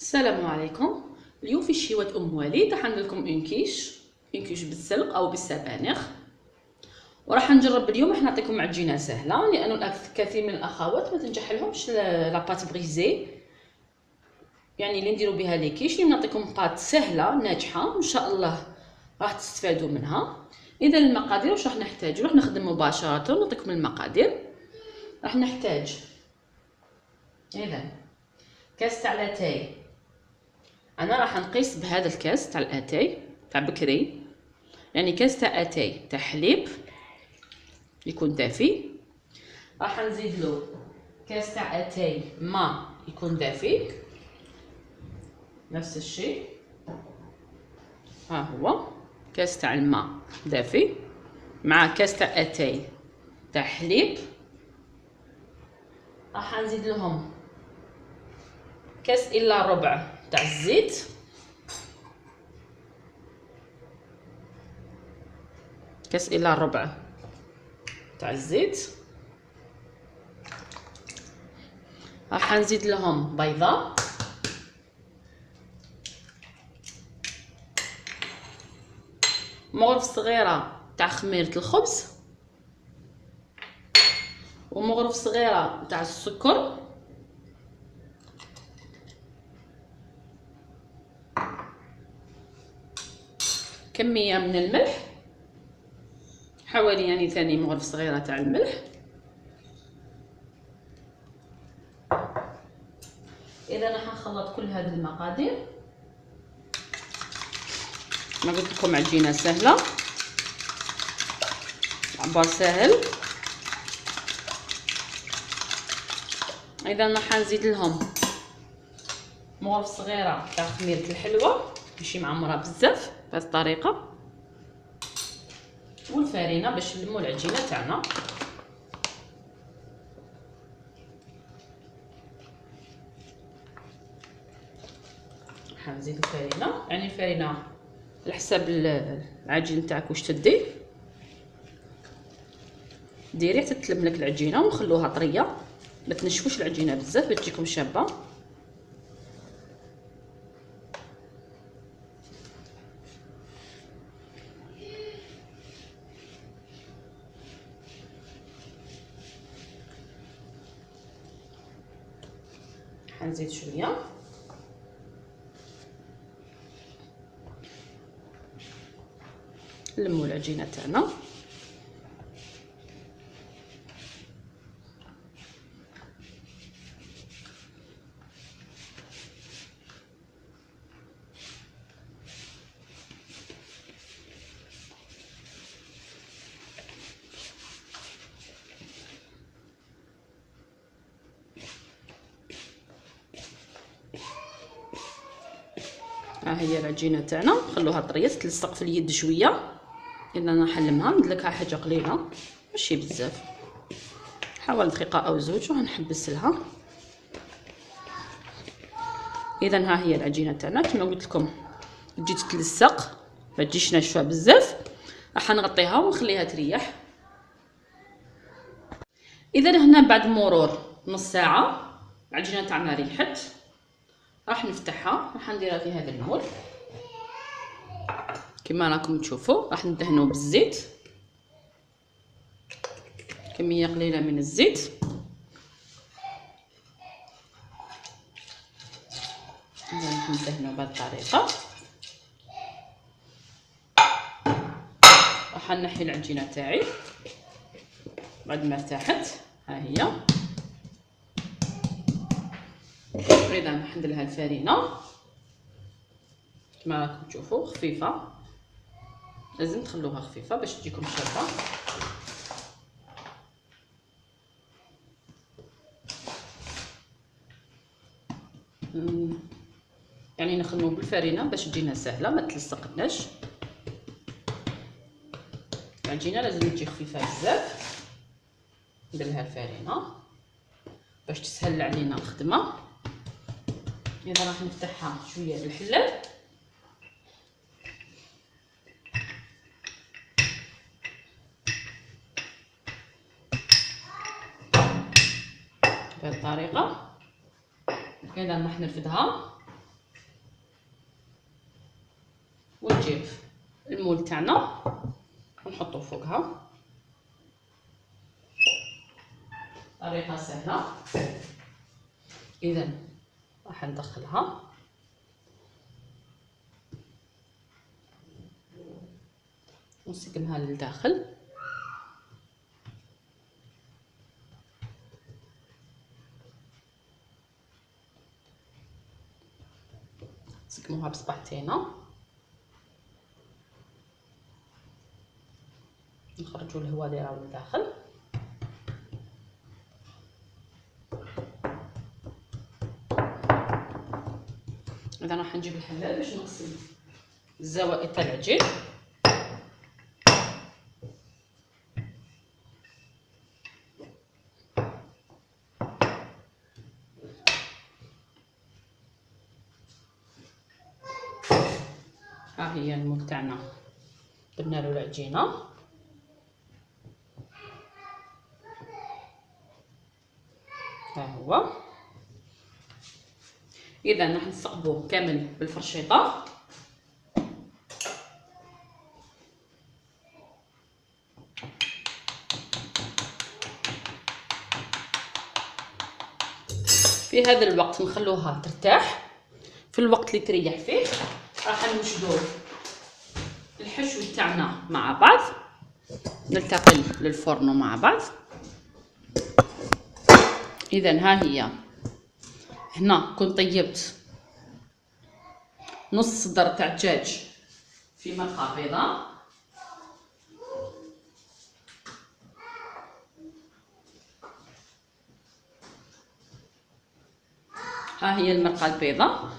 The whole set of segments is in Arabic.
السلام عليكم. اليوم في شيوة ام وليد راح ندير لكم اون كيش بالسلق او بالسبانخ، وراح نجرب اليوم. راح نعطيكم عجينه سهله لانه كثير من الاخوات ما تنجح لهمش لاباط بريزي، يعني اللي نديروا بها لي كيش. اليوم نعطيكم بات سهله ناجحه ان شاء الله راح تستفادوا منها. اذا المقادير واش راح نحتاج، راح نخدم مباشره نعطيكم المقادير. راح نحتاج اذا كاس تاع لاتاي، انا راح نقيس بهذا الكاس تاع الاتاي تاع بكري، يعني كاس تاع اتاي تاع حليب يكون دافي. راح نزيد له كاس تاع اتاي ما يكون دافي، نفس الشيء. ها هو كاس تاع الماء دافي مع كاس تاع اتاي تاع حليب. راح نزيد لهم كاس الا ربع تاع الزيت، كاس الا ربع تاع الزيت. راح نزيد لهم بيضه، مغرف صغيره تاع خميره الخبز، ومغرف صغيره تاع السكر، كميه من الملح حوالي يعني ثاني مغرف صغيره تاع الملح. اذا راح نخلط كل هذه المقادير. ما قلت لكم عجينه سهله، عبار سهل. اذا راح نزيد لهم مغرف صغيره تاع خميره الحلوه ماشي معمره بزاف بهذه الطريقه، والفارينه باش نلموا العجينه تاعنا. راح نزيد الفارينه، يعني الفارينه على حساب العجين تاعك واش تدي ديري حتى تلم لك العجينه، ونخلوها طريه ما تنشفوش العجينه بزاف باش تجيكم شابه. حنزيد شويه نلموا العجينه تاعنا. ها هي العجينه تاعنا، نخلوها طريه تلصق في اليد شويه. اذا راح نلمها ندلكها حاجه قليله ماشي بزاف، حوالي دقيقه او زوج وغنحبس لها. اذا ها هي العجينه تاعنا كما قلت لكم تجي تتلصق ما تجيش ناشفه بزاف. راح نغطيها ونخليها تريح. اذا هنا بعد مرور نص ساعه العجينه تاعنا ريحت، راح نفتحها. راح نديرها في هذا المول كما راكم تشوفوا. راح ندهنوا بالزيت، كميه قليله من الزيت. راح ندهنوا بهذه الطريقه. راح نحي العجينه تاعي بعد ما ارتاحت. ها هي. اذا راح ندير لها الفارينه كما راكم تشوفوا خفيفه، لازم تخلوها خفيفه باش تجيكم شابه. يعني نخدموا بالفارينه باش تجينا سهله ما تلصقناش. العجينه لازم تجي خفيفه بزاف. ندير لها الفارينه باش تسهل علينا الخدمه. اذا راح نفتحها شويه بالحلال. بهذه الطريقه. اذا راح نرفدها تاعنا ونحطو فوقها. طريقه سهله. اذا راح ندخلها ونسقمها للداخل. نسقموها بصبعتينا، نخرجوا الهواء اللي راهو للداخل. اذا راح نجيب الحلال باش نغسل الزوائد تاع العجين. ها هي المول تاعنا درنا له العجينه. ها هو. اذا راح نثقبوه كامل بالفرشيطه. في هذا الوقت نخلوها ترتاح. في الوقت اللي تريح فيه راح نوجدوا الحشو تاعنا مع بعض، نلتقي للفرن مع بعض. اذا ها هي هنا كنت طيبت نص صدر تاع دجاج في مرقه بيضاء. ها هي المرقه البيضاء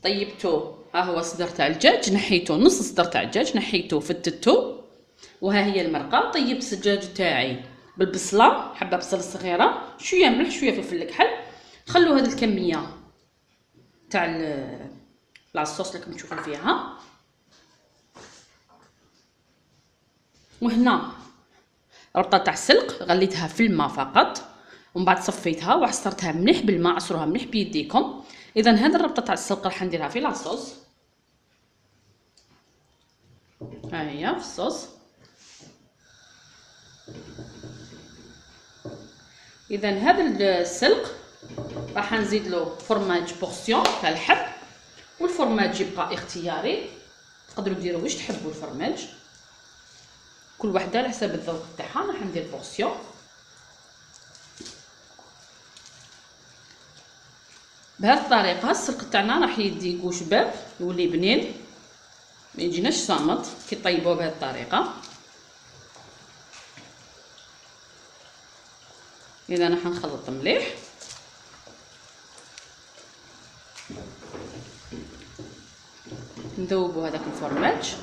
طيبته. ها هو صدر تاع الدجاج نحيته، نص صدر تاع الدجاج نحيته فتته. وها هي المرقه. طيبت الدجاج تاعي بالبصله، حبه بصل صغيره، شويه ملح، شويه فلفل الكحل. خلوا هذه الكميه تاع الصوص اللي راكم تشوفوا فيها. وهنا ربطه تاع السلق غليتها في الماء فقط، ومن بعد صفيتها وعصرتها مليح بالماء. عصروها مليح بيديكم. اذا هذه الربطه تاع السلق راح نديرها في لاصوص. ها هي في الصوص. اذا هذا السلق راح نزيد له فرماج بورسيون تاع الحب، والفرماج يبقى اختياري، تقدروا ديروا واش تحبوا الفرماج، كل وحده على حسب الذوق تاعها. راح ندير بورسيون. بهذه الطريقه السلق تاعنا راح يدي شباب، يولي بنين، ما يجيناش صامت كي طيبوه بهذه الطريقه. اذا راح نخلط مليح. نذوبوا هذاك الفرماج.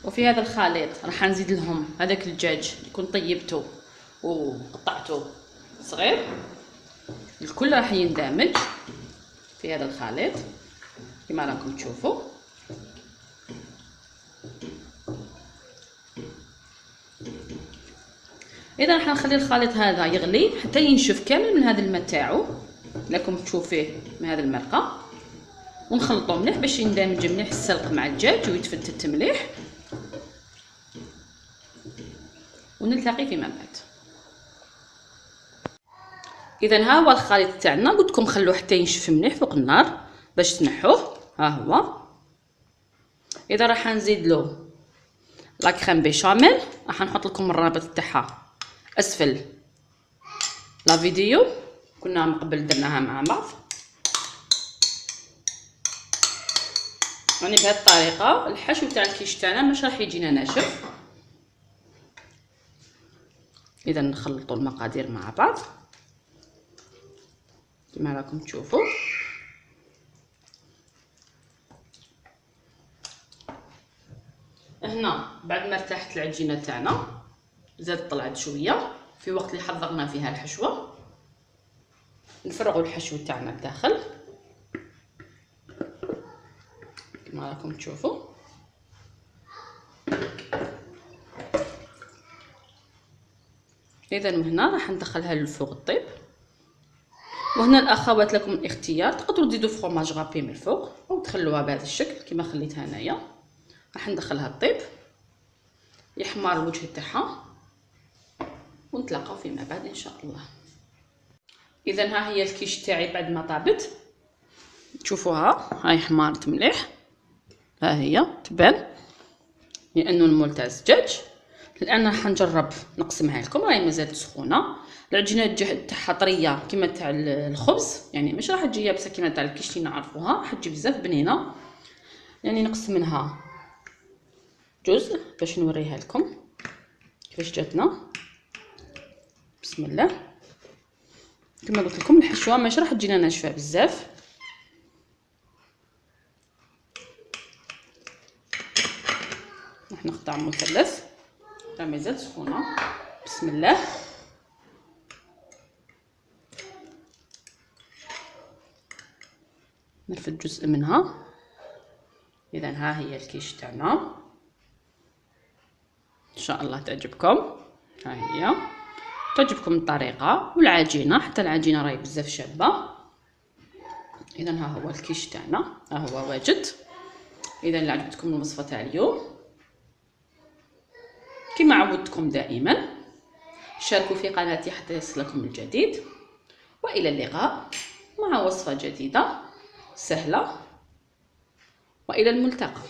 وفي هذا الخليط راح نزيد لهم هذاك الدجاج اللي كنت طيبته وقطعته صغير. الكل راح يندمج في هذا الخليط كما راكم تشوفوا. اذا راح نخلي الخليط هذا يغلي حتى ينشف كامل من هذا الماء تاعو راكم تشوفيه من هذه المرقه، ونخلطوه مليح باش يندمج مليح السلق مع الدجاج ويتفتت مليح. ونلتقي فيما بعد. اذا ها هو الخليط تاعنا، قلت لكم خلوه حتى ينشف مليح فوق النار باش تنحوه. ها هو. اذا راح نزيد له لا كريم بيشاميل، راح نحط لكم الرابط تاعها اسفل لا فيديو، كنا من قبل درناها مع بعض. يعني بهذه الطريقه الحشو تاع الكيش تاعنا مش راح يجينا ناشف. اذا نخلطوا المقادير مع بعض كما راكم تشوفوا. هنا بعد ما ارتاحت العجينه تاعنا زاد طلعت شويه في وقت اللي حضرنا فيها الحشوه. نفرغوا الحشو تاعنا الداخل كما راكم تشوفوا. اذا من هنا راح ندخلها للفوق الطيب. وهنا الاخوات لكم الاختيار، تقدروا تزيدوا فرomاج غابي من الفوق او تخلوها بهذا الشكل كما خليتها انايا. راح ندخلها الطيب يحمر الوجه تاعها ونتلاقاو فيما بعد ان شاء الله. اذا ها هي الكيش تاعي بعد ما طابت، تشوفوها هاي حمارت مليح، ها هي تبان لانه المول تاع الزجاج. الان راح نجرب نقسمها لكم، راهي مازالت سخونه. العجينه تاعها طريه كما تاع الخبز، يعني مش راح تجي يابسه كما تاع الكيش اللي نعرفوها، راح تجي بزاف بنينه. يعني نقسم منها جزء باش نوريها لكم كيفاش جاتنا. بسم الله. كما قلت لكم الحشوه مش راح تجينا ناشفه بزاف. راح نقطع مثلث، راه مازال سخونه. بسم الله. نرفد جزء منها. اذا ها هي الكيش تاعنا، ان شاء الله تعجبكم. ها هي تعجبكم الطريقه والعجينه، حتى العجينه راهي بزاف شابه. اذا ها هو الكيش تاعنا، ها هو واجد. اذا اللي عجبتكم الوصفه تاع اليوم كما عودتكم دائما شاركوا في قناتي حتى يصلكم الجديد، والى اللقاء مع وصفه جديده سهله، والى الملتقى.